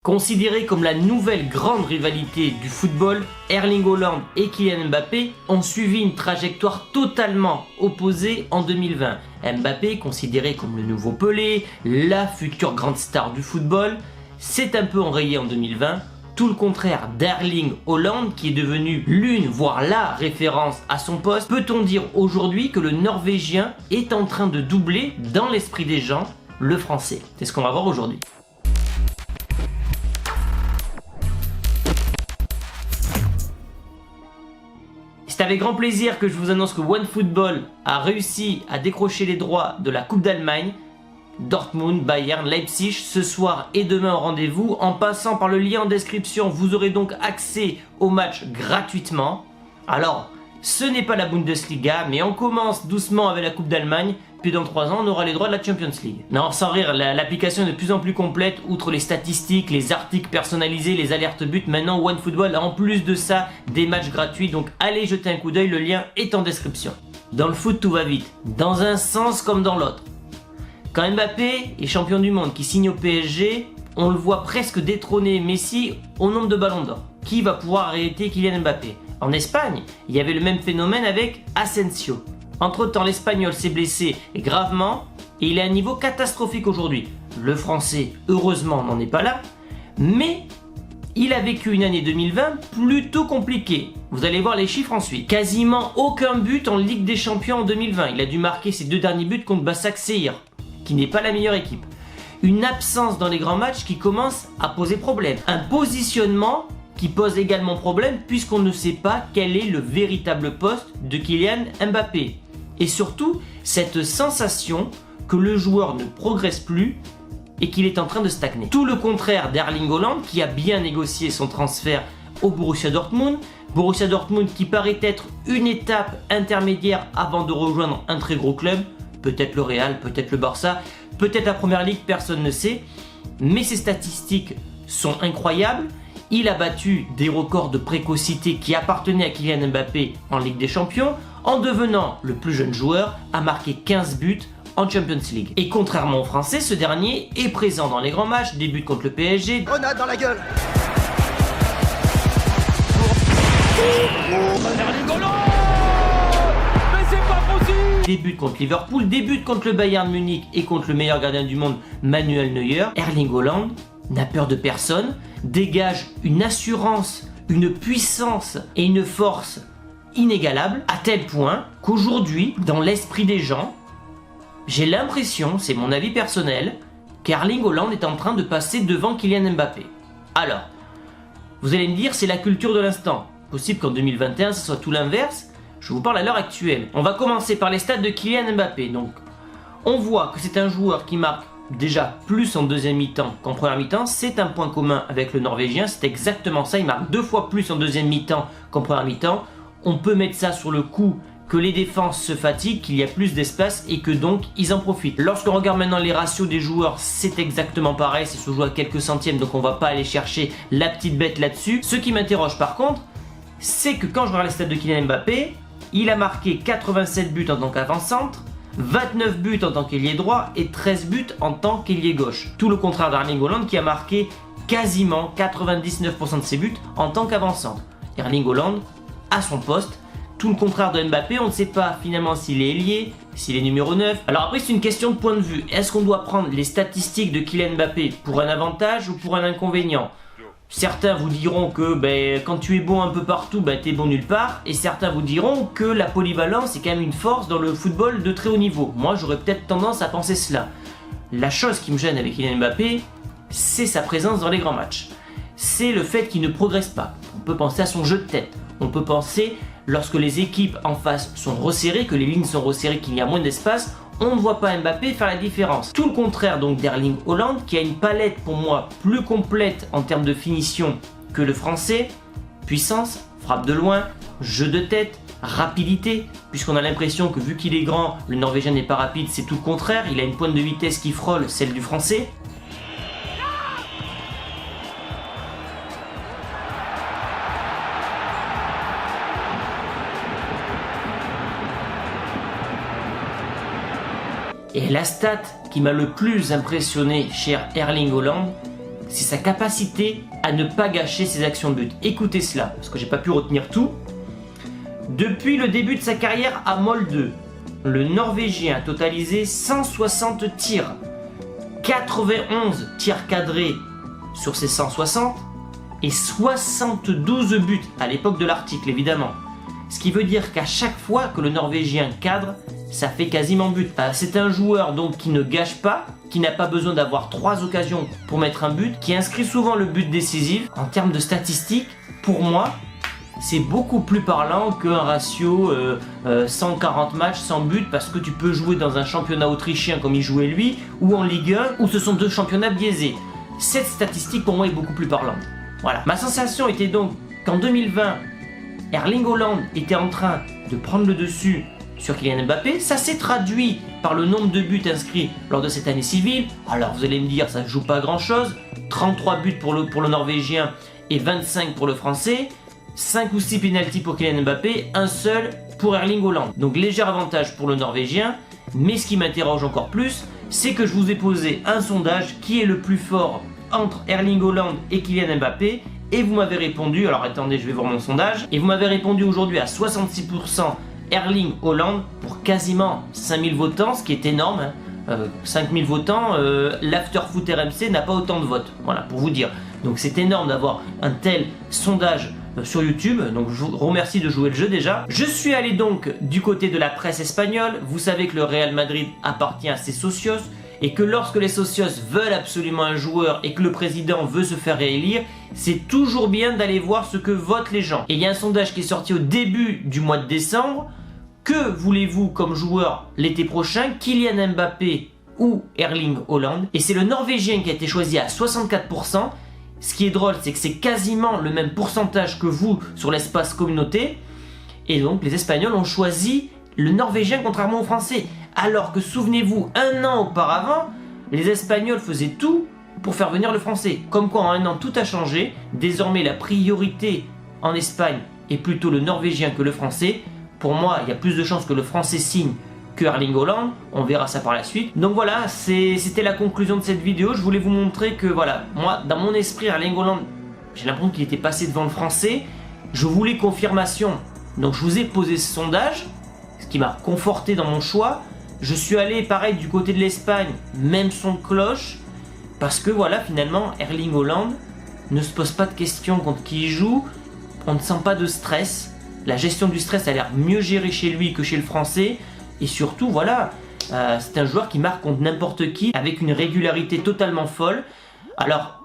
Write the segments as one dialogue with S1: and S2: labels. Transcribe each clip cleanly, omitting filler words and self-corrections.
S1: Considérés comme la nouvelle grande rivalité du football, Erling Haaland et Kylian Mbappé ont suivi une trajectoire totalement opposée en 2020. Mbappé, considéré comme le nouveau Pelé, la future grande star du football, s'est un peu enrayé en 2020. Tout le contraire d'Erling Haaland qui est devenu l'une, voire la référence à son poste. Peut-on dire aujourd'hui que le Norvégien est en train de doubler dans l'esprit des gens le Français? C'est ce qu'on va voir aujourd'hui. C'est avec grand plaisir que je vous annonce que OneFootball a réussi à décrocher les droits de la Coupe d'Allemagne. Dortmund, Bayern, Leipzig, ce soir et demain au rendez-vous. En passant par le lien en description, vous aurez donc accès au match gratuitement. Alors, ce n'est pas la Bundesliga, mais on commence doucement avec la Coupe d'Allemagne. Puis dans 3 ans, on aura les droits de la Champions League. Non, sans rire, l'application est de plus en plus complète. Outre les statistiques, les articles personnalisés, les alertes buts, maintenant OneFootball a en plus de ça des matchs gratuits. Donc allez jeter un coup d'œil, le lien est en description. Dans le foot, tout va vite, dans un sens comme dans l'autre. Quand Mbappé est champion du monde qui signe au PSG, on le voit presque détrôner Messi au nombre de ballons d'or. Qui va pouvoir arrêter Kylian Mbappé? En Espagne, il y avait le même phénomène avec Asensio. Entre temps, l'Espagnol s'est blessé gravement et il est à un niveau catastrophique aujourd'hui. Le Français, heureusement, n'en est pas là, mais il a vécu une année 2020 plutôt compliquée. Vous allez voir les chiffres ensuite. Quasiment aucun but en Ligue des Champions en 2020. Il a dû marquer ses 2 derniers buts contre Başakşehir, qui n'est pas la meilleure équipe. Une absence dans les grands matchs qui commence à poser problème. Un positionnement qui pose également problème puisqu'on ne sait pas quel est le véritable poste de Kylian Mbappé. Et surtout, cette sensation que le joueur ne progresse plus et qu'il est en train de stagner. Tout le contraire d'Erling Haaland qui a bien négocié son transfert au Borussia Dortmund. Borussia Dortmund qui paraît être une étape intermédiaire avant de rejoindre un très gros club. Peut-être le Real, peut-être le Barça, peut-être la Première Ligue, personne ne sait. Mais ses statistiques sont incroyables. Il a battu des records de précocité qui appartenaient à Kylian Mbappé en Ligue des Champions, en devenant le plus jeune joueur à marquer 15 buts en Champions League. Et contrairement aux Français, ce dernier est présent dans les grands matchs, des buts contre le PSG.
S2: Grenade dans la gueule.
S1: Des buts contre Liverpool, des buts contre le Bayern Munich et contre le meilleur gardien du monde, Manuel Neuer. Erling Haaland n'a peur de personne, dégage une assurance, une puissance et une force inégalables, à tel point qu'aujourd'hui, dans l'esprit des gens, j'ai l'impression, c'est mon avis personnel, qu'Erling Haaland est en train de passer devant Kylian Mbappé. Alors, vous allez me dire, c'est la culture de l'instant. Possible qu'en 2021, ce soit tout l'inverse. Je vous parle à l'heure actuelle. On va commencer par les stats de Kylian Mbappé. Donc, on voit que c'est un joueur qui marque déjà plus en deuxième mi-temps qu'en première mi-temps. C'est un point commun avec le Norvégien. C'est exactement ça. Il marque 2 fois plus en deuxième mi-temps qu'en première mi-temps. On peut mettre ça sur le coup que les défenses se fatiguent, qu'il y a plus d'espace et que donc ils en profitent. Lorsqu'on regarde maintenant les ratios des joueurs, c'est exactement pareil. Ça se joue à quelques centièmes, donc on va pas aller chercher la petite bête là-dessus. Ce qui m'interroge par contre, c'est que quand je regarde les stats de Kylian Mbappé, il a marqué 87 buts en tant qu'avant-centre, 29 buts en tant qu'ailier droit et 13 buts en tant qu'ailier gauche. Tout le contraire d'Erling Haaland qui a marqué quasiment 99% de ses buts en tant qu'avant-centre. Erling Haaland à son poste, tout le contraire de Mbappé, on ne sait pas finalement s'il est ailier, s'il est numéro 9. Alors après c'est une question de point de vue. Est-ce qu'on doit prendre les statistiques de Kylian Mbappé pour un avantage ou pour un inconvénient? Certains vous diront que quand tu es bon un peu partout, tu es bon nulle part. Et certains vous diront que la polyvalence est quand même une force dans le football de très haut niveau. Moi j'aurais peut-être tendance à penser cela. La chose qui me gêne avec Kylian Mbappé, c'est sa présence dans les grands matchs. C'est le fait qu'il ne progresse pas. On peut penser à son jeu de tête. On peut penser, lorsque les équipes en face sont resserrées, que les lignes sont resserrées, qu'il y a moins d'espace, on ne voit pas Mbappé faire la différence. Tout le contraire donc d'Erling Haaland, qui a une palette pour moi plus complète en termes de finition que le français. Puissance, frappe de loin, jeu de tête, rapidité, puisqu'on a l'impression que vu qu'il est grand, le Norvégien n'est pas rapide, c'est tout le contraire. Il a une pointe de vitesse qui frôle celle du français. Et la stat qui m'a le plus impressionné chez Erling Haaland, c'est sa capacité à ne pas gâcher ses actions de but. Écoutez cela, parce que j'ai pas pu retenir tout. Depuis le début de sa carrière à Molde, le Norvégien a totalisé 160 tirs, 91 tirs cadrés sur ces 160 et 72 buts à l'époque de l'article évidemment. Ce qui veut dire qu'à chaque fois que le Norvégien cadre, ça fait quasiment but. C'est un joueur donc qui ne gâche pas, qui n'a pas besoin d'avoir 3 occasions pour mettre un but, qui inscrit souvent le but décisif. En termes de statistiques, pour moi, c'est beaucoup plus parlant qu'un ratio 140 matchs sans but, parce que tu peux jouer dans un championnat autrichien comme il jouait lui, ou en Ligue 1, où ce sont 2 championnats biaisés. Cette statistique pour moi est beaucoup plus parlante. Voilà. Ma sensation était donc qu'en 2020, Erling Haaland était en train de prendre le dessus sur Kylian Mbappé. Ça s'est traduit par le nombre de buts inscrits lors de cette année civile. Alors vous allez me dire, ça ne joue pas grand chose. 33 buts pour le Norvégien et 25 pour le Français. 5 ou 6 pénaltys pour Kylian Mbappé, un seul pour Erling Haaland. Donc léger avantage pour le Norvégien. Mais ce qui m'interroge encore plus, c'est que je vous ai posé un sondage qui est le plus fort entre Erling Haaland et Kylian Mbappé. Et vous m'avez répondu, alors attendez, je vais voir mon sondage. Et vous m'avez répondu aujourd'hui à 66% Erling Haaland pour quasiment 5000 votants, ce qui est énorme. 5000 votants, l'Afterfoot RMC n'a pas autant de votes. Voilà, pour vous dire. Donc c'est énorme d'avoir un tel sondage sur YouTube, donc je vous remercie de jouer le jeu déjà. Je suis allé donc du côté de la presse espagnole. Vous savez que le Real Madrid appartient à ses socios et que lorsque les socios veulent absolument un joueur et que le président veut se faire réélire, c'est toujours bien d'aller voir ce que votent les gens. Et il y a un sondage qui est sorti au début du mois de décembre. Que voulez-vous comme joueur l'été prochain, Kylian Mbappé ou Erling Haaland? Et c'est le Norvégien qui a été choisi à 64%. Ce qui est drôle, c'est que c'est quasiment le même pourcentage que vous sur l'espace communauté. Et donc les Espagnols ont choisi le Norvégien contrairement aux Français. Alors que souvenez-vous, un an auparavant, les Espagnols faisaient tout pour faire venir le Français. Comme quoi en un an tout a changé. Désormais la priorité en Espagne est plutôt le Norvégien que le Français. Pour moi, il y a plus de chances que le Français signe que Erling Haaland, on verra ça par la suite. Donc voilà, c'était la conclusion de cette vidéo. Je voulais vous montrer que voilà, moi dans mon esprit Erling Haaland, j'ai l'impression qu'il était passé devant le Français. Je voulais confirmation, donc je vous ai posé ce sondage, ce qui m'a conforté dans mon choix. Je suis allé pareil du côté de l'Espagne, même son de cloche, parce que voilà, finalement Erling Haaland ne se pose pas de questions contre qui il joue, on ne sent pas de stress. La gestion du stress a l'air mieux gérée chez lui que chez le Français. Et surtout, voilà, c'est un joueur qui marque contre n'importe qui avec une régularité totalement folle. Alors,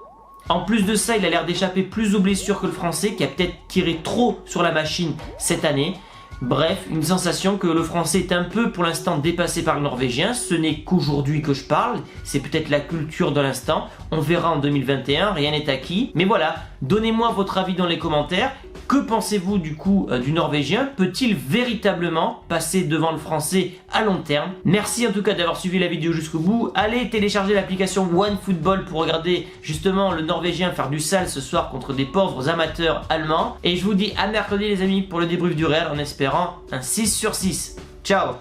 S1: en plus de ça, il a l'air d'échapper plus aux blessures que le Français, qui a peut-être tiré trop sur la machine cette année. Bref, une sensation que le Français est un peu pour l'instant dépassé par le Norvégien. Ce n'est qu'aujourd'hui que je parle, c'est peut-être la culture de l'instant. On verra en 2021, rien n'est acquis. Mais voilà, donnez-moi votre avis dans les commentaires. Que pensez-vous du coup du Norvégien? Peut-il véritablement passer devant le Français à long terme? Merci en tout cas d'avoir suivi la vidéo jusqu'au bout. Allez télécharger l'application OneFootball pour regarder justement le Norvégien faire du sale ce soir contre des pauvres amateurs allemands. Et je vous dis à mercredi les amis pour le débrief du Real en espérant un 6 sur 6. Ciao!